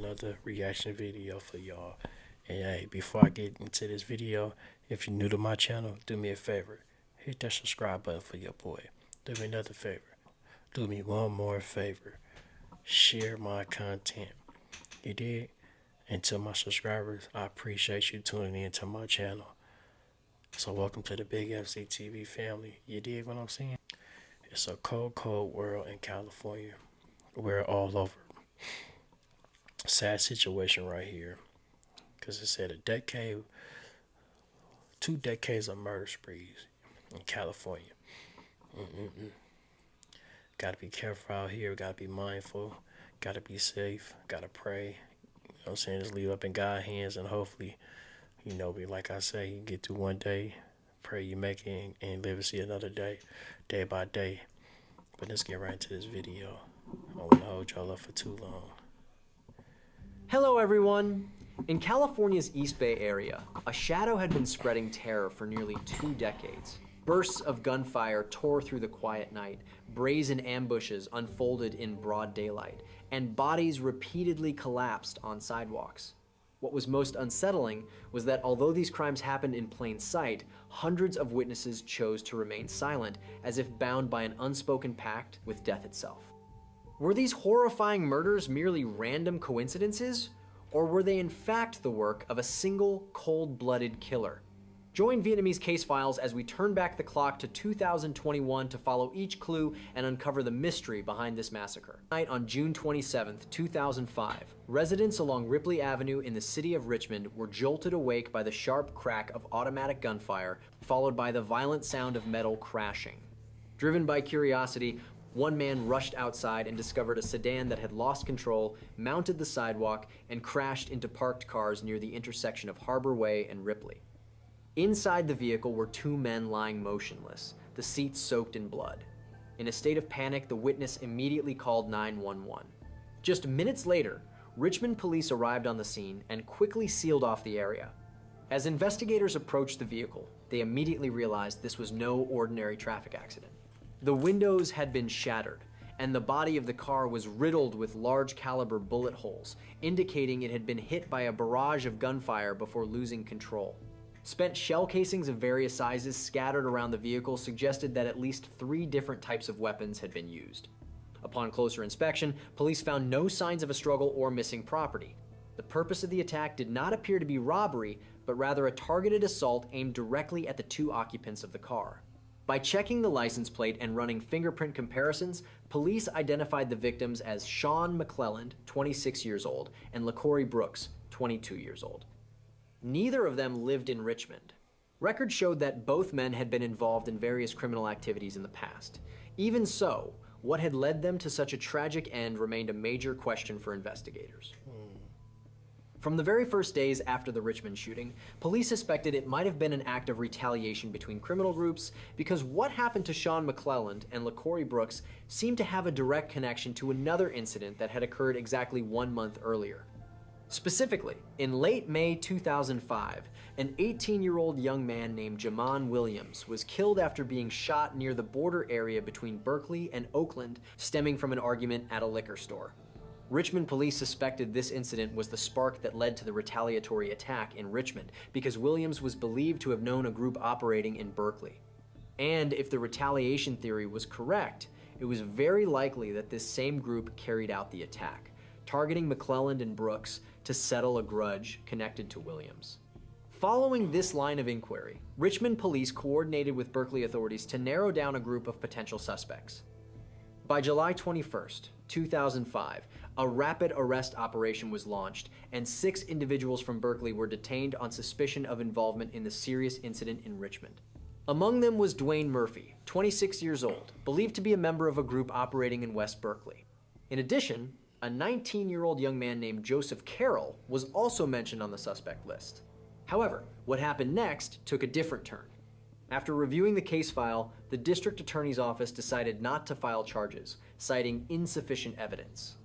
another reaction video for y'all. And hey, before I get into this video, if you're new to my channel, do me a favor. Hit that subscribe button for your boy. Do me another favor. Do me one more favor. Share my content. You did? And to my subscribers, I appreciate you tuning in to my channel. So welcome to the Big FC TV family. You dig what I'm saying? It's a cold, cold world in California. We're all over. Sad situation right here. Because it said 2 decades of murder sprees in California. Gotta be careful out here. Gotta be mindful. Gotta be safe. Gotta pray. You know what I'm saying? Just leave up in God's hands and hopefully, like I say, you get through one day. Pray you make it and live to see another day, day by day. But let's get right into this video. I don't want to hold y'all up for too long. Hello everyone! In California's East Bay area, a shadow had been spreading terror for nearly 2 decades. Bursts of gunfire tore through the quiet night, brazen ambushes unfolded in broad daylight, and bodies repeatedly collapsed on sidewalks. What was most unsettling was that although these crimes happened in plain sight, hundreds of witnesses chose to remain silent, as if bound by an unspoken pact with death itself. Were these horrifying murders merely random coincidences, or were they in fact the work of a single cold-blooded killer? Join Vietnamese Case Files as we turn back the clock to 2021 to follow each clue and uncover the mystery behind this massacre. On June 27, 2005, residents along Ripley Avenue in the city of Richmond were jolted awake by the sharp crack of automatic gunfire, followed by the violent sound of metal crashing. Driven by curiosity, one man rushed outside and discovered a sedan that had lost control, mounted the sidewalk, and crashed into parked cars near the intersection of Harbor Way and Ripley. Inside the vehicle were 2 men lying motionless, the seats soaked in blood. In a state of panic, the witness immediately called 911. Just minutes later, Richmond police arrived on the scene and quickly sealed off the area. As investigators approached the vehicle, they immediately realized this was no ordinary traffic accident. The windows had been shattered, and the body of the car was riddled with large caliber bullet holes, indicating it had been hit by a barrage of gunfire before losing control. Spent shell casings of various sizes scattered around the vehicle suggested that at least 3 different types of weapons had been used. Upon closer inspection, police found no signs of a struggle or missing property. The purpose of the attack did not appear to be robbery, but rather a targeted assault aimed directly at the 2 occupants of the car. By checking the license plate and running fingerprint comparisons, police identified the victims as Sean McClelland, 26 years old, and LaCorey Brooks, 22 years old. Neither of them lived in Richmond. Records showed that both men had been involved in various criminal activities in the past. Even so, what had led them to such a tragic end remained a major question for investigators. From the very first days after the Richmond shooting, police suspected it might have been an act of retaliation between criminal groups because what happened to Sean McClelland and LaCorey Brooks seemed to have a direct connection to another incident that had occurred exactly 1 month earlier. Specifically, in late May 2005, an 18-year-old young man named Jamon Williams was killed after being shot near the border area between Berkeley and Oakland, stemming from an argument at a liquor store. Richmond police suspected this incident was the spark that led to the retaliatory attack in Richmond because Williams was believed to have known a group operating in Berkeley. And if the retaliation theory was correct, it was very likely that this same group carried out the attack, targeting McClelland and Brooks to settle a grudge connected to Williams. Following this line of inquiry, Richmond police coordinated with Berkeley authorities to narrow down a group of potential suspects. By July 21st, 2005, a rapid arrest operation was launched, and 6 individuals from Berkeley were detained on suspicion of involvement in the serious incident in Richmond. Among them was Dwayne Murphy, 26 years old, believed to be a member of a group operating in West Berkeley. In addition, a 19-year-old young man named Joseph Carroll was also mentioned on the suspect list. However, what happened next took a different turn. After reviewing the case file, the district attorney's office decided not to file charges, citing insufficient evidence.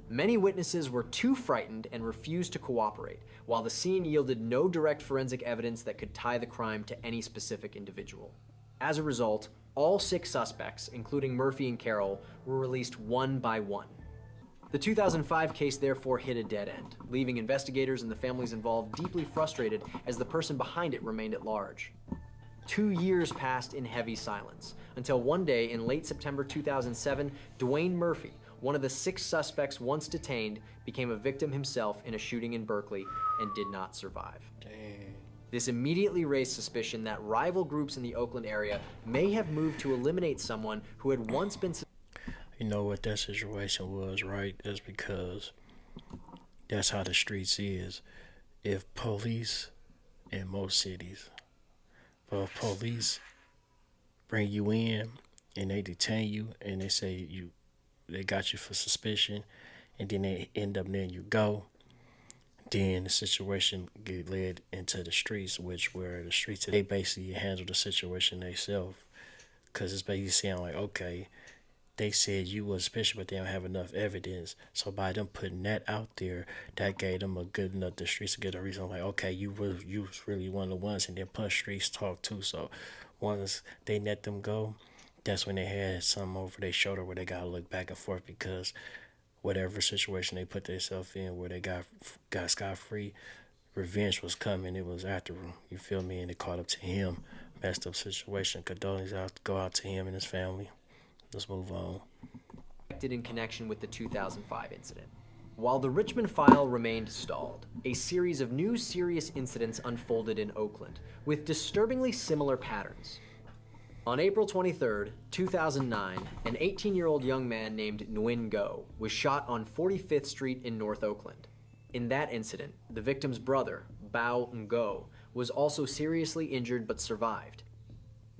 Many witnesses were too frightened and refused to cooperate, while the scene yielded no direct forensic evidence that could tie the crime to any specific individual. As a result, all 6 suspects, including Murphy and Carroll, were released one by one. The 2005 case therefore hit a dead end, leaving investigators and the families involved deeply frustrated as the person behind it remained at large. 2 years passed in heavy silence, until one day in late September 2007, Dwayne Murphy, one of the 6 suspects once detained, became a victim himself in a shooting in Berkeley and did not survive. Dang. This immediately raised suspicion that rival groups in the Oakland area may have moved to eliminate someone who had once been. You know what that situation was, right? That's because that's how the streets is. If police in most cities, but if police bring you in and they detain you and they say they got you for suspicion, and then they end up letting you go, then the situation get led into the streets, where the streets they basically handle the situation themselves, because it's basically saying like, okay, they said you was suspicious, but they don't have enough evidence. So by them putting that out there, that gave them a good enough, the streets to get a reason like, okay, you was really one of the ones, and then plus streets talk too. So once they let them go, that's when they had something over their shoulder where they gotta look back and forth, because whatever situation they put themselves in where they got scot free, revenge was coming. It was after him. You feel me? And it caught up to him. Messed up situation. Condolences go out to him and his family. Let's move on. In connection with the 2005 incident. While the Richmond file remained stalled, a series of new serious incidents unfolded in Oakland, with disturbingly similar patterns. On April 23, 2009, an 18-year-old young man named Nguyen Ngo was shot on 45th Street in North Oakland. In that incident, the victim's brother, Bao Ngo, was also seriously injured but survived.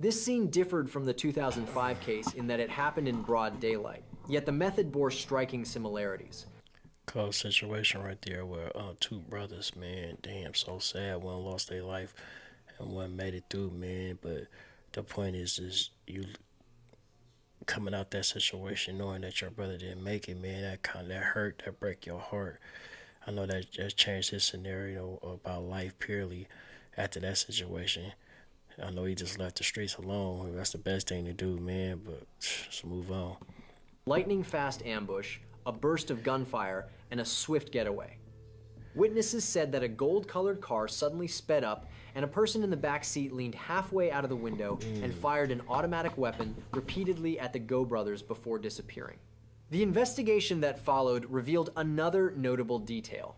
This scene differed from the 2005 case in that it happened in broad daylight, yet the method bore striking similarities. Cold situation right there where 2 brothers, man, damn, so sad. One lost their life and one made it through, man. But the point is you coming out that situation knowing that your brother didn't make it, man, that hurt, that break your heart. I know that just changed his scenario about life purely after that situation. I know he just left the streets alone. That's the best thing to do, man, but let's move on. Lightning fast ambush, a burst of gunfire, and a swift getaway. Witnesses said that a gold-colored car suddenly sped up and a person in the back seat leaned halfway out of the window and fired an automatic weapon repeatedly at the Ngo brothers before disappearing. The investigation that followed revealed another notable detail.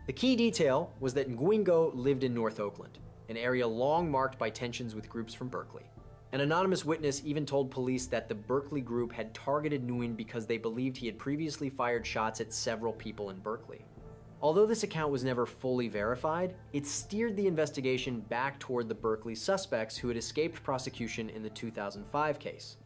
The key detail was that Nguyen Ngo lived in North Oakland, an area long marked by tensions with groups from Berkeley. An anonymous witness even told police that the Berkeley group had targeted Nguyen because they believed he had previously fired shots at several people in Berkeley. Although this account was never fully verified, it steered the investigation back toward the Berkeley suspects who had escaped prosecution in the 2005 case.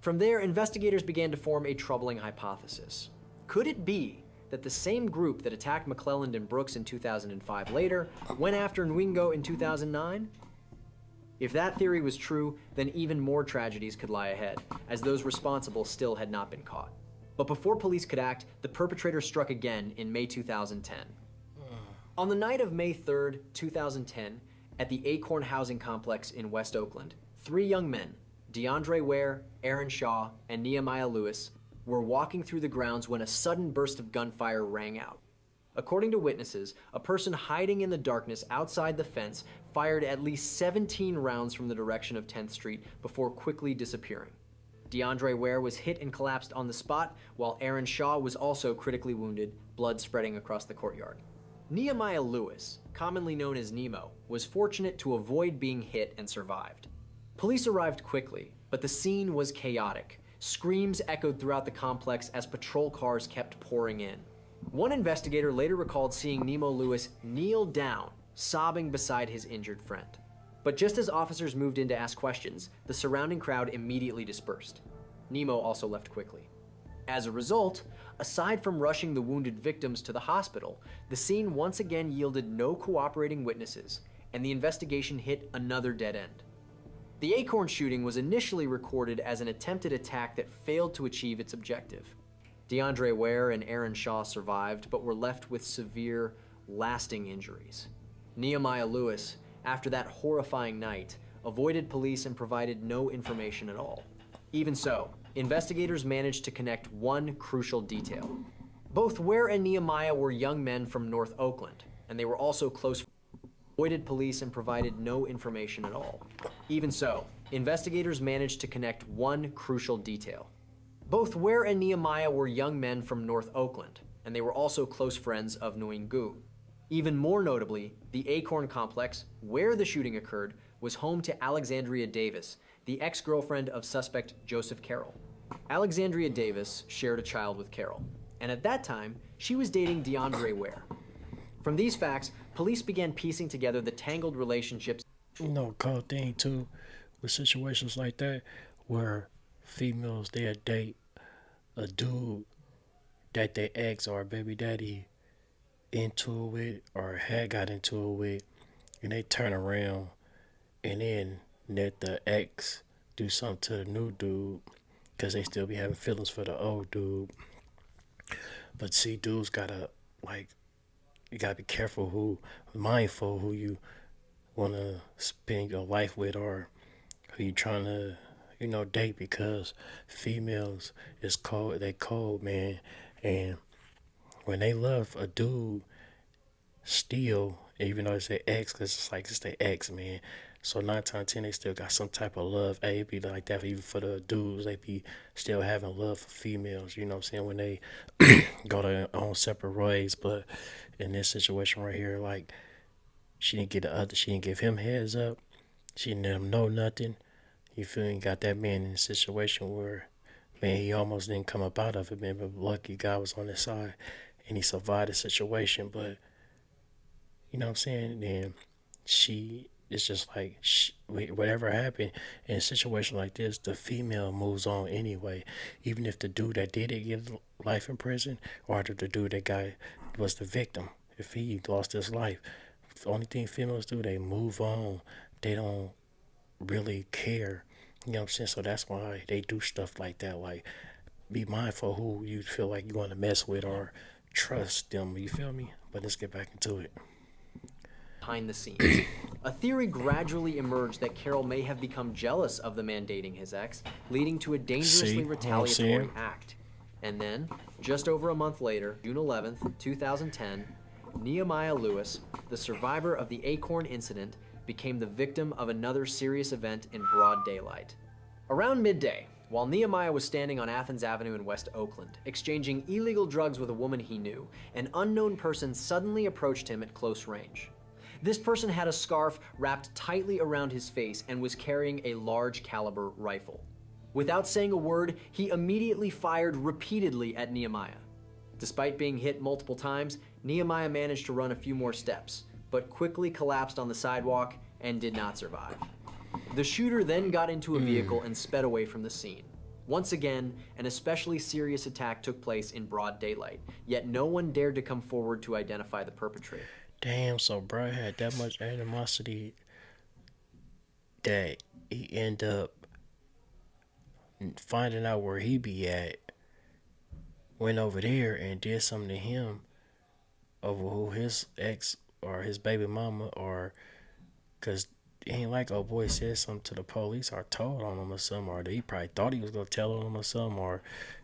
From there, investigators began to form a troubling hypothesis. Could it be that the same group that attacked McClelland and Brooks in 2005 later went after Nguyen Ngo in 2009? If that theory was true, then even more tragedies could lie ahead, as those responsible still had not been caught. But before police could act, the perpetrator struck again in May 2010. On the night of May 3rd, 2010, at the Acorn Housing Complex in West Oakland, 3 young men, DeAndre Ware, Aaron Shaw, and Nehemiah Lewis, were walking through the grounds when a sudden burst of gunfire rang out. According to witnesses, a person hiding in the darkness outside the fence fired at least 17 rounds from the direction of 10th Street before quickly disappearing. DeAndre Ware was hit and collapsed on the spot, while Aaron Shaw was also critically wounded, blood spreading across the courtyard. Nehemiah Lewis, commonly known as Nemo, was fortunate to avoid being hit and survived. Police arrived quickly, but the scene was chaotic. Screams echoed throughout the complex as patrol cars kept pouring in. One investigator later recalled seeing Nemo Lewis kneel down, sobbing beside his injured friend. But just as officers moved in to ask questions, the surrounding crowd immediately dispersed. Nemo also left quickly. As a result, aside from rushing the wounded victims to the hospital, the scene once again yielded no cooperating witnesses, and the investigation hit another dead end. The Acorn shooting was initially recorded as an attempted attack that failed to achieve its objective. DeAndre Ware and Aaron Shaw survived, but were left with severe, lasting injuries. Nehemiah Lewis, after that horrifying night, avoided police and provided no information at all. Even so, investigators managed to connect one crucial detail. Both Ware and Nehemiah were young men from North Oakland, and they were also close friends. Avoided police and provided no information at all. Even so, investigators managed to connect one crucial detail. Both Ware and Nehemiah were young men from North Oakland, and they were also close friends of Nguyen Gu. Even more notably, the Acorn complex, where the shooting occurred, was home to Alexandria Davis, the ex-girlfriend of suspect Joseph Carroll. Alexandria Davis shared a child with Carroll, and at that time, she was dating DeAndre Ware. From these facts, police began piecing together the tangled relationships. You know, cold thing too, with situations like that, where females they'll date a dude that they ex or baby daddy into it with or had got into it with, and they turn around and then let the ex do something to the new dude because they still be having feelings for the old dude. But see, dudes gotta like you gotta be careful mindful who you wanna spend your life with or who you trying to date because females is cold. They cold, man, and when they love a dude still, even though it's their ex, because it's like it's their ex, man. So 9 times 10, they still got some type of love. Hey, it be like that even for the dudes. They be still having love for females. You know what I'm saying? When they go their own separate ways. But in this situation right here, like she didn't give him heads up. She didn't let him know nothing. You feel me? Got that man in a situation where, man, he almost didn't come up out of it, man. But lucky God was on his side, and he survived the situation. But you know what I'm saying? And she it's just like whatever happened in a situation like this, the female moves on anyway. Even if the dude that did it get life in prison, or if the dude that guy was the victim, if he lost his life, the only thing females do, they move on. They don't really care. You know what I'm saying? So that's why they do stuff like that. Like, be mindful who you feel like you want to mess with or trust them. You feel me? But let's get back into it. Behind the scenes. A theory gradually emerged that Carroll may have become jealous of the man dating his ex, leading to a dangerously retaliatory act. And then, just over a month later, June 11th, 2010, Nehemiah Lewis, the survivor of the Acorn incident, became the victim of another serious event in broad daylight. Around midday, while Nehemiah was standing on Athens Avenue in West Oakland, exchanging illegal drugs with a woman he knew, an unknown person suddenly approached him at close range. This person had a scarf wrapped tightly around his face and was carrying a large caliber rifle. Without saying a word, he immediately fired repeatedly at Nehemiah. Despite being hit multiple times, Nehemiah managed to run a few more steps, but quickly collapsed on the sidewalk and did not survive. The shooter then got into a vehicle and sped away from the scene. Once again, an especially serious attack took place in broad daylight, yet no one dared to come forward to identify the perpetrator. Damn, so bro had that much animosity that he end up finding out where he be at, went over there and did something to him over who his ex or his baby mama or because it ain't like old boy said something to the police or told on him or something, or he probably thought he was gonna tell on him or something, or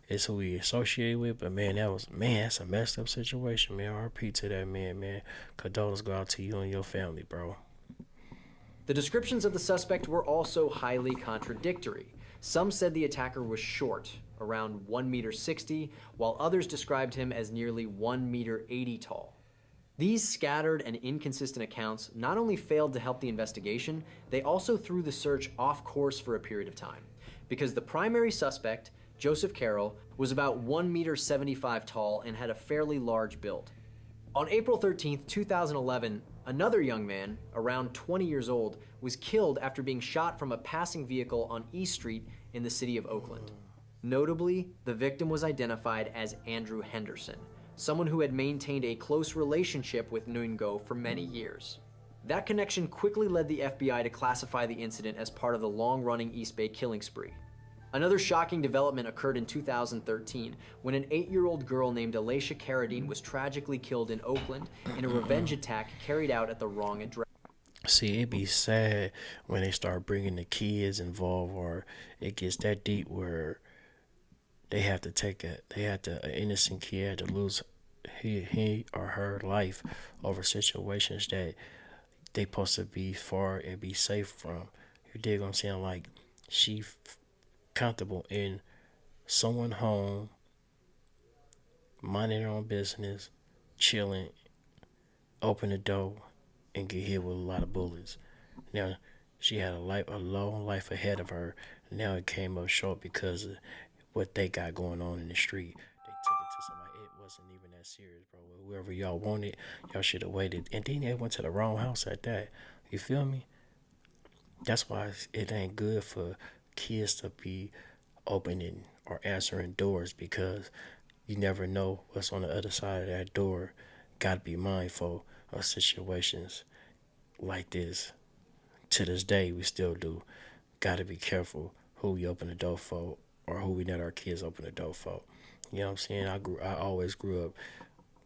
it's who he associated with. But man, that's a messed up situation, man. RP to that man. Condolences go out to you and your family, bro. The descriptions of the suspect were also highly contradictory. Some said the attacker was short, around 1.60 meters, while others described him as nearly 1.80 meters tall. These scattered and inconsistent accounts not only failed to help the investigation, they also threw the search off course for a period of time, because the primary suspect, Joseph Carroll, was about 1.75 meters tall and had a fairly large build. On April 13, 2011, another young man, around 20 years old, was killed after being shot from a passing vehicle on East Street in the city of Oakland. Notably, the victim was identified as Andrew Henderson, someone who had maintained a close relationship with Nguyen Gu for many years. That connection quickly led the FBI to classify the incident as part of the long-running East Bay killing spree. Another shocking development occurred in 2013 when an 8-year-old girl named Alicia Carradine was tragically killed in Oakland in a revenge attack carried out at the wrong address. See, it be sad when they start bringing the kids involved, or it gets that deep where an innocent kid had to lose he or her life over situations that they supposed to be far and be safe from. You dig what I'm saying? Like she comfortable in someone home, minding their own business, chilling, open the door, and get hit with a lot of bullets. Now she had a long life ahead of her. Now it came up short because of what they got going on in the street. They took it to somebody. It wasn't even that serious, bro. Whoever y'all wanted, y'all should have waited. And then they went to the wrong house at that. You feel me? That's why it ain't good for kids to be opening or answering doors, because you never know what's on the other side of that door. Gotta be mindful of situations like this. To this day, we still do. Gotta be careful who we open the door for, or who we let our kids open the door for. You know what I'm saying? I always grew up.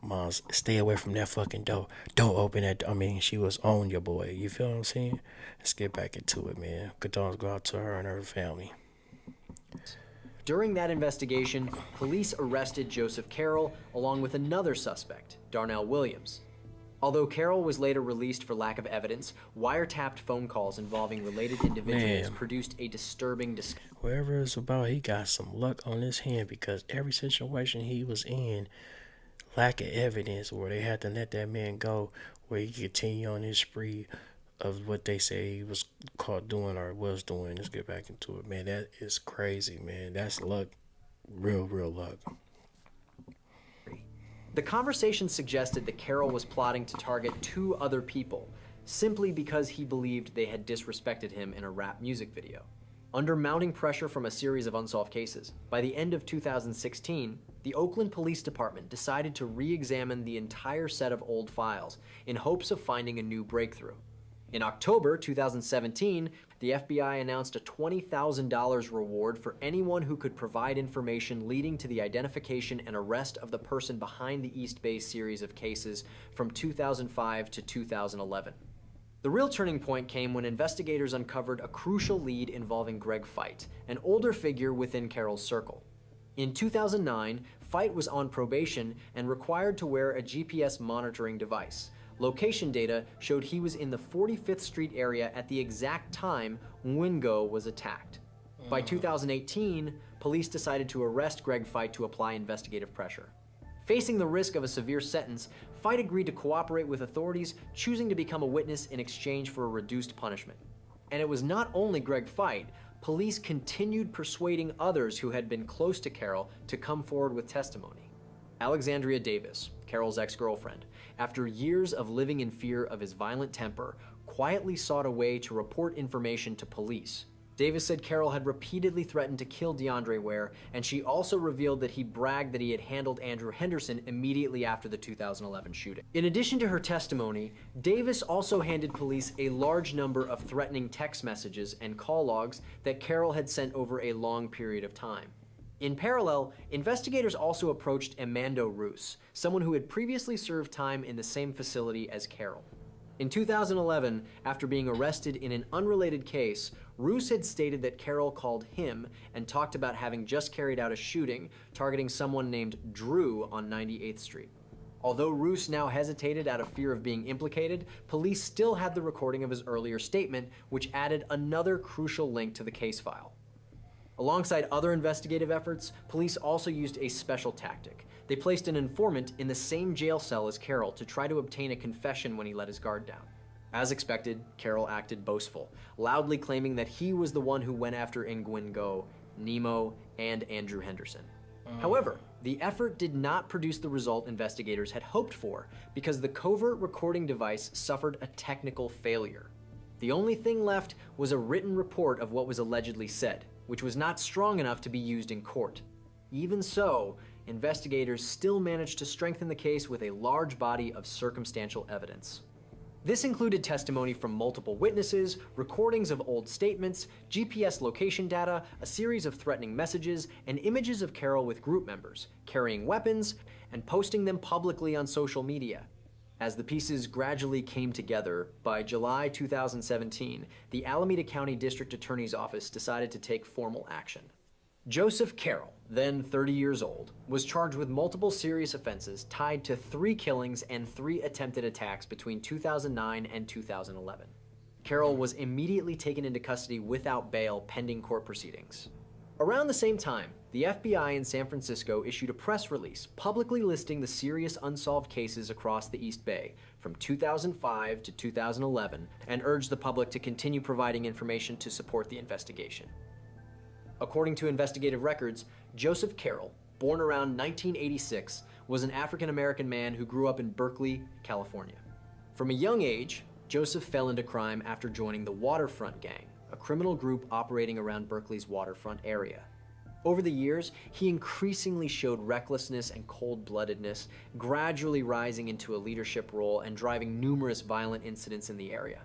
Mom's, stay away from that fucking door. Don't open that. I mean, she was on your boy. You feel what I'm saying? Let's get back into it, man. Condolences go out to her and her family. During that investigation, police arrested Joseph Carroll along with another suspect, Darnell Williams. Although Carroll was later released for lack of evidence, wiretapped phone calls involving related individuals produced a disturbing discovery. Wherever it's about, he got some luck on his hand, because every situation he was in, lack of evidence, where they had to let that man go, where he continue on his spree of what they say he was caught doing or was doing. Let's get back into it, man. That is crazy, man. That's luck. Real luck. The conversation suggested that Carroll was plotting to target 2 other people, simply because he believed they had disrespected him in a rap music video. Under mounting pressure from a series of unsolved cases, by the end of 2016, the Oakland Police Department decided to re-examine the entire set of old files in hopes of finding a new breakthrough. In October 2017, the FBI announced a $20,000 reward for anyone who could provide information leading to the identification and arrest of the person behind the East Bay series of cases from 2005 to 2011. The real turning point came when investigators uncovered a crucial lead involving Greg Fite, an older figure within Carroll's circle. In 2009, Fite was on probation and required to wear a GPS monitoring device. Location data showed he was in the 45th Street area at the exact time Wingo was attacked. By 2018, police decided to arrest Greg Fite to apply investigative pressure. Facing the risk of a severe sentence, Fite agreed to cooperate with authorities, choosing to become a witness in exchange for a reduced punishment. And it was not only Greg Fite. Police continued persuading others who had been close to Carroll to come forward with testimony. Alexandria Davis, Carroll's ex-girlfriend, after years of living in fear of his violent temper, quietly sought a way to report information to police. Davis said Carroll had repeatedly threatened to kill DeAndre Ware, and she also revealed that he bragged that he had handled Andrew Henderson immediately after the 2011 shooting. In addition to her testimony, Davis also handed police a large number of threatening text messages and call logs that Carroll had sent over a long period of time. In parallel, investigators also approached Amando Roos, someone who had previously served time in the same facility as Carroll. In 2011, after being arrested in an unrelated case, Roos had stated that Carroll called him and talked about having just carried out a shooting targeting someone named Drew on 98th Street. Although Roos now hesitated out of fear of being implicated, police still had the recording of his earlier statement, which added another crucial link to the case file. Alongside other investigative efforts, police also used a special tactic. They placed an informant in the same jail cell as Carroll to try to obtain a confession when he let his guard down. As expected, Carroll acted boastful, loudly claiming that he was the one who went after Nguyen Go, Nemo, and Andrew Henderson. However, the effort did not produce the result investigators had hoped for because the covert recording device suffered a technical failure. The only thing left was a written report of what was allegedly said, which was not strong enough to be used in court. Even so, investigators still managed to strengthen the case with a large body of circumstantial evidence. This included testimony from multiple witnesses, recordings of old statements, GPS location data, a series of threatening messages, and images of Carroll with group members, carrying weapons, and posting them publicly on social media. As the pieces gradually came together, by July 2017, the Alameda County District Attorney's Office decided to take formal action. Joseph Carroll, then 30 years old, was charged with multiple serious offenses tied to 3 killings and 3 attempted attacks between 2009 and 2011. Carroll was immediately taken into custody without bail pending court proceedings. Around the same time, the FBI in San Francisco issued a press release publicly listing the serious unsolved cases across the East Bay from 2005 to 2011 and urged the public to continue providing information to support the investigation. According to investigative records, Joseph Carroll, born around 1986, was an African-American man who grew up in Berkeley, California. From a young age, Joseph fell into crime after joining the Waterfront Gang, a criminal group operating around Berkeley's waterfront area. Over the years, he increasingly showed recklessness and cold-bloodedness, gradually rising into a leadership role and driving numerous violent incidents in the area.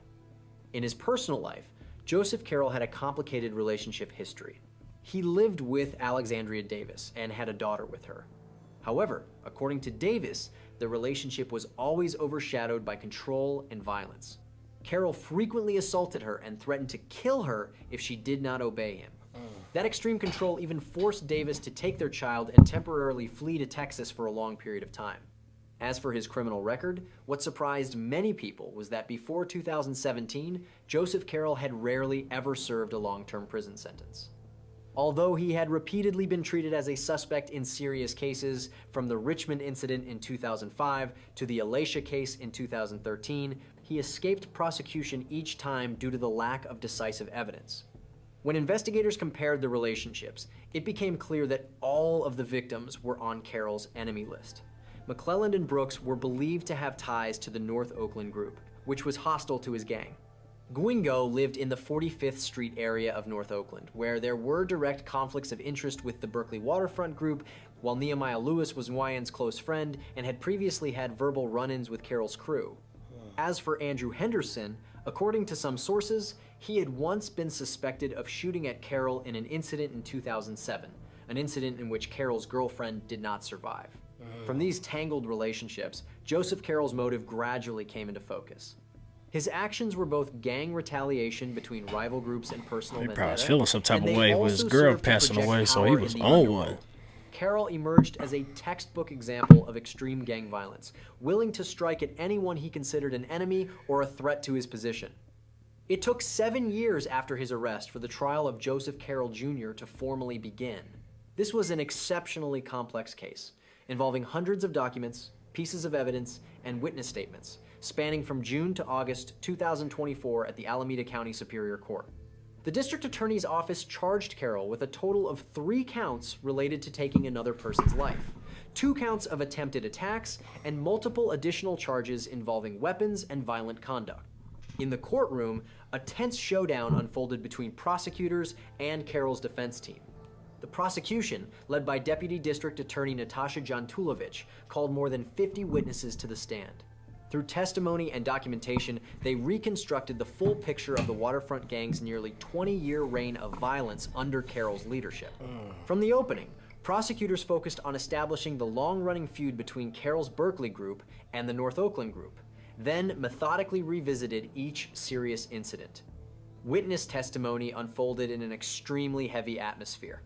In his personal life, Joseph Carroll had a complicated relationship history. He lived with Alexandria Davis and had a daughter with her. However, according to Davis, the relationship was always overshadowed by control and violence. Carroll frequently assaulted her and threatened to kill her if she did not obey him. That extreme control even forced Davis to take their child and temporarily flee to Texas for a long period of time. As for his criminal record, what surprised many people was that before 2017, Joseph Carroll had rarely ever served a long-term prison sentence. Although he had repeatedly been treated as a suspect in serious cases, from the Richmond incident in 2005 to the Alacia case in 2013, he escaped prosecution each time due to the lack of decisive evidence. When investigators compared the relationships, it became clear that all of the victims were on Carroll's enemy list. McClelland and Brooks were believed to have ties to the North Oakland group, which was hostile to his gang. Guingo lived in the 45th Street area of North Oakland, where there were direct conflicts of interest with the Berkeley Waterfront Group, while Nehemiah Lewis was Nguyen's close friend and had previously had verbal run-ins with Carroll's crew. As for Andrew Henderson, according to some sources, he had once been suspected of shooting at Carroll in an incident in 2007, an incident in which Carroll's girlfriend did not survive. From these tangled relationships, Joseph Carroll's motive gradually came into focus. His actions were both gang retaliation between rival groups and personal vendetta. He probably was feeling some type and of they way with his also girl served to passing project away, so he power was in the on underworld. one. Carroll emerged as a textbook example of extreme gang violence, willing to strike at anyone he considered an enemy or a threat to his position. It took 7 years after his arrest for the trial of Joseph Carroll Jr. to formally begin. This was an exceptionally complex case, involving hundreds of documents, pieces of evidence, and witness statements, spanning from June to August 2024 at the Alameda County Superior Court. The district attorney's office charged Carroll with a total of 3 counts related to taking another person's life, 2 counts of attempted attacks, and multiple additional charges involving weapons and violent conduct. In the courtroom, a tense showdown unfolded between prosecutors and Carroll's defense team. The prosecution, led by Deputy District Attorney Natasha Jantulovich, called more than 50 witnesses to the stand. Through testimony and documentation, they reconstructed the full picture of the Waterfront Gang's nearly 20-year reign of violence under Carroll's leadership. From the opening, prosecutors focused on establishing the long-running feud between Carroll's Berkeley group and the North Oakland group, then methodically revisited each serious incident. Witness testimony unfolded in an extremely heavy atmosphere.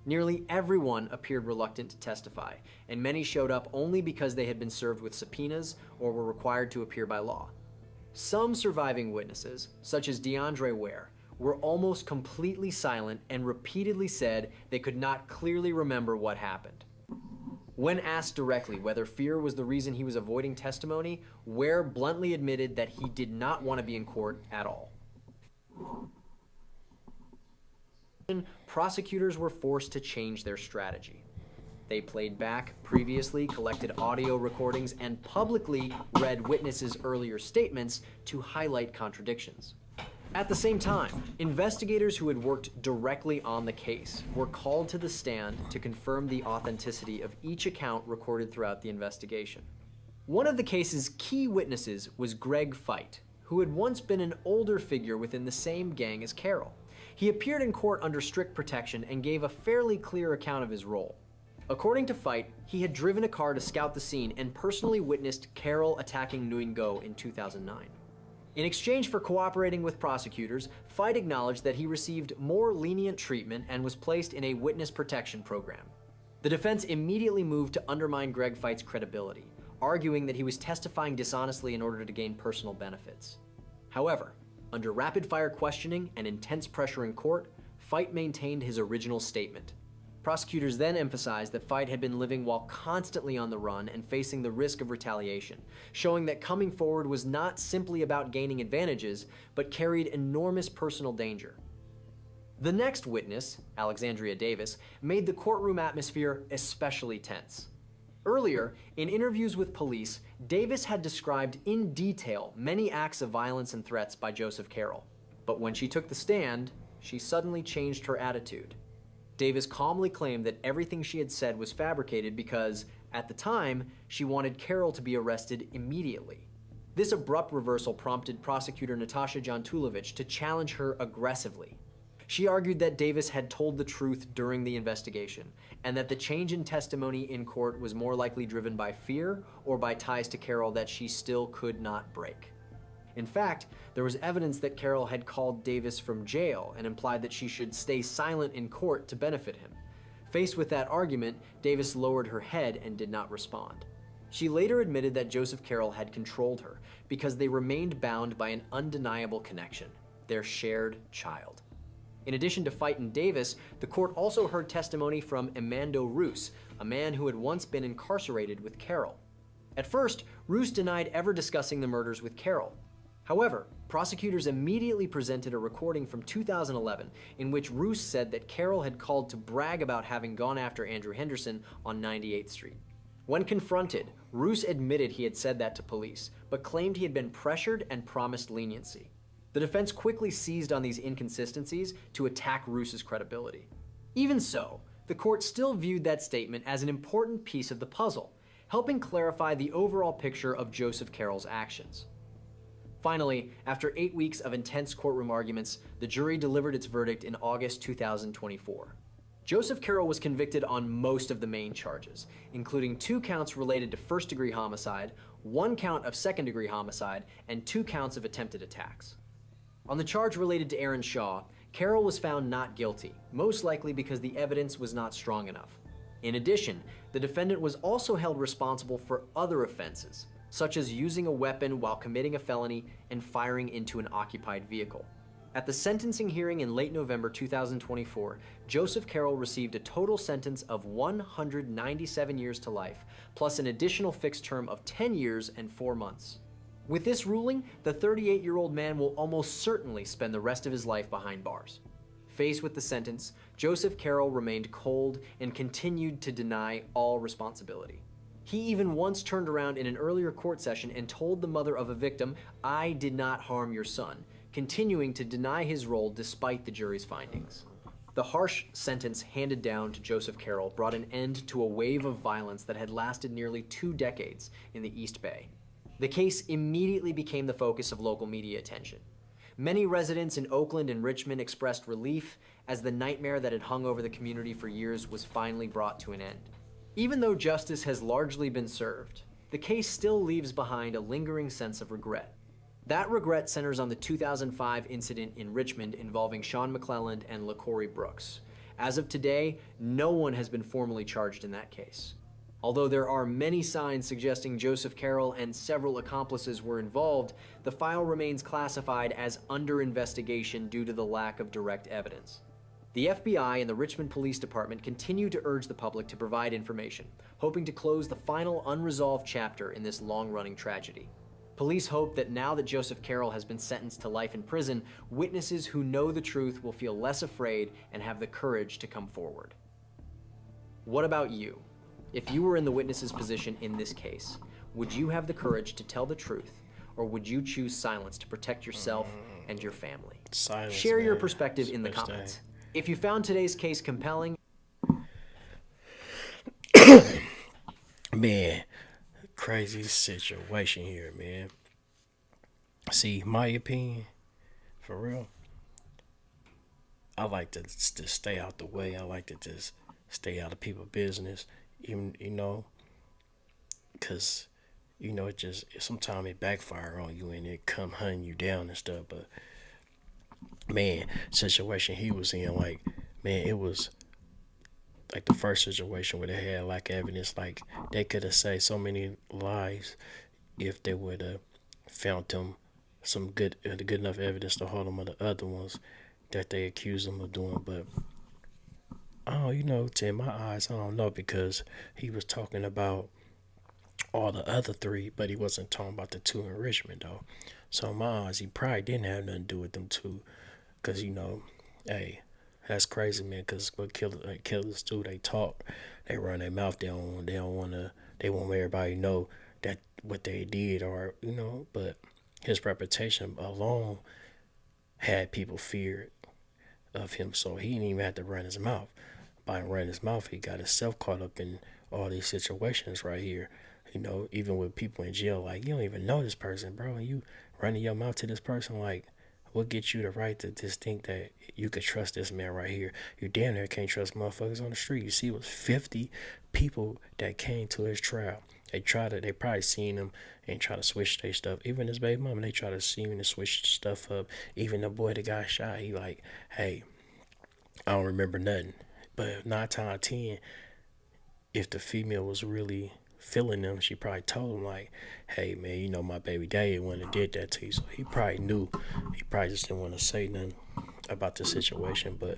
Nearly everyone appeared reluctant to testify, and many showed up only because they had been served with subpoenas or were required to appear by law. Some surviving witnesses, such as DeAndre Ware, were almost completely silent and repeatedly said they could not clearly remember what happened. When asked directly whether fear was the reason he was avoiding testimony, Ware bluntly admitted that he did not want to be in court at all. Prosecutors were forced to change their strategy. They played back previously collected audio recordings and publicly read witnesses' earlier statements to highlight contradictions. At the same time, investigators who had worked directly on the case were called to the stand to confirm the authenticity of each account recorded throughout the investigation. One of the case's key witnesses was Greg Fite, who had once been an older figure within the same gang as Carroll. He appeared in court under strict protection and gave a fairly clear account of his role. According to Fite, he had driven a car to scout the scene and personally witnessed Carroll attacking Nguyen in 2009. In exchange for cooperating with prosecutors, Fite acknowledged that he received more lenient treatment and was placed in a witness protection program. The defense immediately moved to undermine Greg Fite's credibility, arguing that he was testifying dishonestly in order to gain personal benefits. However, under rapid-fire questioning and intense pressure in court, Fite maintained his original statement. Prosecutors then emphasized that Fite had been living while constantly on the run and facing the risk of retaliation, showing that coming forward was not simply about gaining advantages, but carried enormous personal danger. The next witness, Alexandria Davis, made the courtroom atmosphere especially tense. Earlier, in interviews with police, Davis had described in detail many acts of violence and threats by Joseph Carroll. But when she took the stand, she suddenly changed her attitude. Davis calmly claimed that everything she had said was fabricated because, at the time, she wanted Carroll to be arrested immediately. This abrupt reversal prompted prosecutor Natasha Jantulovich to challenge her aggressively. She argued that Davis had told the truth during the investigation, and that the change in testimony in court was more likely driven by fear or by ties to Carroll that she still could not break. In fact, there was evidence that Carroll had called Davis from jail and implied that she should stay silent in court to benefit him. Faced with that argument, Davis lowered her head and did not respond. She later admitted that Joseph Carroll had controlled her because they remained bound by an undeniable connection, their shared child. In addition to Fite and Davis, the court also heard testimony from Emando Roos, a man who had once been incarcerated with Carroll. At first, Roos denied ever discussing the murders with Carroll. However, prosecutors immediately presented a recording from 2011 in which Roos said that Carroll had called to brag about having gone after Andrew Henderson on 98th Street. When confronted, Roos admitted he had said that to police, but claimed he had been pressured and promised leniency. The defense quickly seized on these inconsistencies to attack Roos's credibility. Even so, the court still viewed that statement as an important piece of the puzzle, helping clarify the overall picture of Joseph Carroll's actions. Finally, after 8 weeks of intense courtroom arguments, the jury delivered its verdict in August 2024. Joseph Carroll was convicted on most of the main charges, including 2 counts related to first-degree homicide, 1 count of second-degree homicide, and 2 counts of attempted attacks. On the charge related to Aaron Shaw, Carroll was found not guilty, most likely because the evidence was not strong enough. In addition, the defendant was also held responsible for other offenses, such as using a weapon while committing a felony and firing into an occupied vehicle. At the sentencing hearing in late November 2024, Joseph Carroll received a total sentence of 197 years to life, plus an additional fixed term of 10 years and 4 months. With this ruling, the 38-year-old man will almost certainly spend the rest of his life behind bars. Faced with the sentence, Joseph Carroll remained cold and continued to deny all responsibility. He even once turned around in an earlier court session and told the mother of a victim, "I did not harm your son," continuing to deny his role despite the jury's findings. The harsh sentence handed down to Joseph Carroll brought an end to a wave of violence that had lasted nearly 2 decades in the East Bay. The case immediately became the focus of local media attention. Many residents in Oakland and Richmond expressed relief as the nightmare that had hung over the community for years was finally brought to an end. Even though justice has largely been served, the case still leaves behind a lingering sense of regret. That regret centers on the 2005 incident in Richmond involving Sean McClelland and LaCorey Brooks. As of today, no one has been formally charged in that case. Although there are many signs suggesting Joseph Carroll and several accomplices were involved, the file remains classified as under investigation due to the lack of direct evidence. The FBI and the Richmond Police Department continue to urge the public to provide information, hoping to close the final unresolved chapter in this long-running tragedy. Police hope that now that Joseph Carroll has been sentenced to life in prison, witnesses who know the truth will feel less afraid and have the courage to come forward. What about you? If you were in the witness's position in this case, would you have the courage to tell the truth, or would you choose silence to protect yourself and your family? Silence, Share your man. perspective in the Best comments. If you found today's case compelling, Man, crazy situation here, man. See, my opinion, for real, I like to just stay out the way. I like to just stay out of people's business, even, because it just sometimes it backfire on you and it come hunting you down and stuff. But man, situation he was in, like, man, it was like the first situation where they had like evidence, like they could have saved so many lives if they would have found them some good enough evidence to hold them on the other ones that they accused him of doing. But oh, to in my eyes, I don't know because he was talking about all the other three, but he wasn't talking about the two in Richmond though. So in my eyes, he probably didn't have nothing to do with them two, cause hey, that's crazy, man. Cause what killers do, they talk, they run their mouth. They don't wanna, they want everybody to know that what they did, or But his reputation alone had people feared of him, so he didn't even have to run his mouth. By running his mouth, he got himself caught up in all these situations right here. Even with people in jail, like you don't even know this person, bro, and you running your mouth to this person, like what gets you the right to just think that you could trust this man right here? You damn near can't trust motherfuckers on the street. You see, it was 50 people that came to his trial. They probably seen him and try to switch their stuff. Even his baby mama, they try to see him and switch stuff up. Even the boy that got shot, he like, hey, I don't remember nothing. But 9 times 10, if the female was really feeling them, she probably told him like, "Hey man, my baby daddy wouldn't have did that to you." So he probably knew. He probably just didn't want to say nothing about the situation. But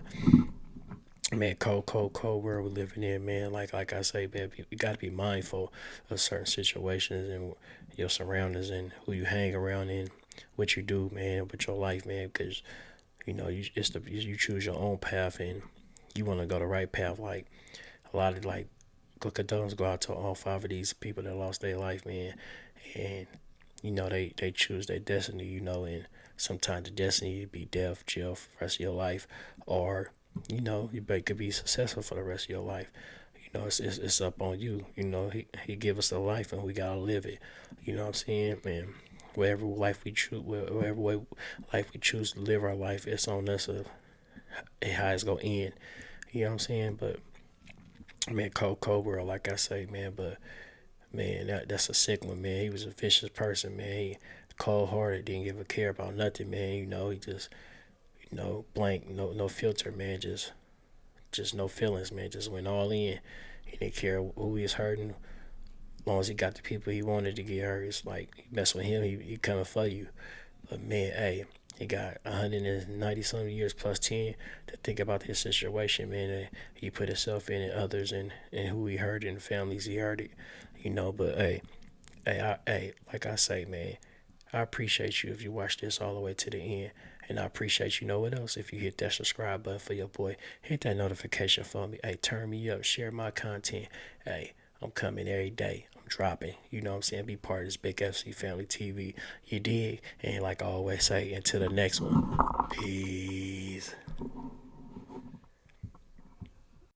man, cold world we're living in, man. Like I say, man, you got to be mindful of certain situations and your surroundings and who you hang around in, what you do, man, with your life, man. Because you choose your own path and you want to go the right path. Like a lot of like good condolences go out to all 5 of these people that lost their life, man. And they choose their destiny, and sometimes the destiny be death, jail for the rest of your life, or you could be successful for the rest of your life. It's up on you. He give us a life and we gotta live it. You know what I'm saying, man? Whatever way life we choose to live our life, it's on us of how it's gonna end. You know what I'm saying? But man, cold world, like I say, man. But man, that's a sick one, man. He was a vicious person, man. He cold hearted, didn't give a care about nothing, man. He just blank, no filter, man. Just no feelings, man. Just went all in. He didn't care who he was hurting. As long as he got the people he wanted to get hurt, it's like you mess with him, he coming for you. But man, hey, he got 190 something years plus 10 to think about his situation, man. And he put himself in and others and who he hurt and the families he hurt it, But hey, like I say, man, I appreciate you if you watch this all the way to the end. And I appreciate what else? If you hit that subscribe button for your boy, hit that notification for me. Hey, turn me up, share my content. Hey, I'm coming every day. I'm dropping. You know what I'm saying? Be part of this Big FC Family TV. You dig? And like I always say, until the next one, peace.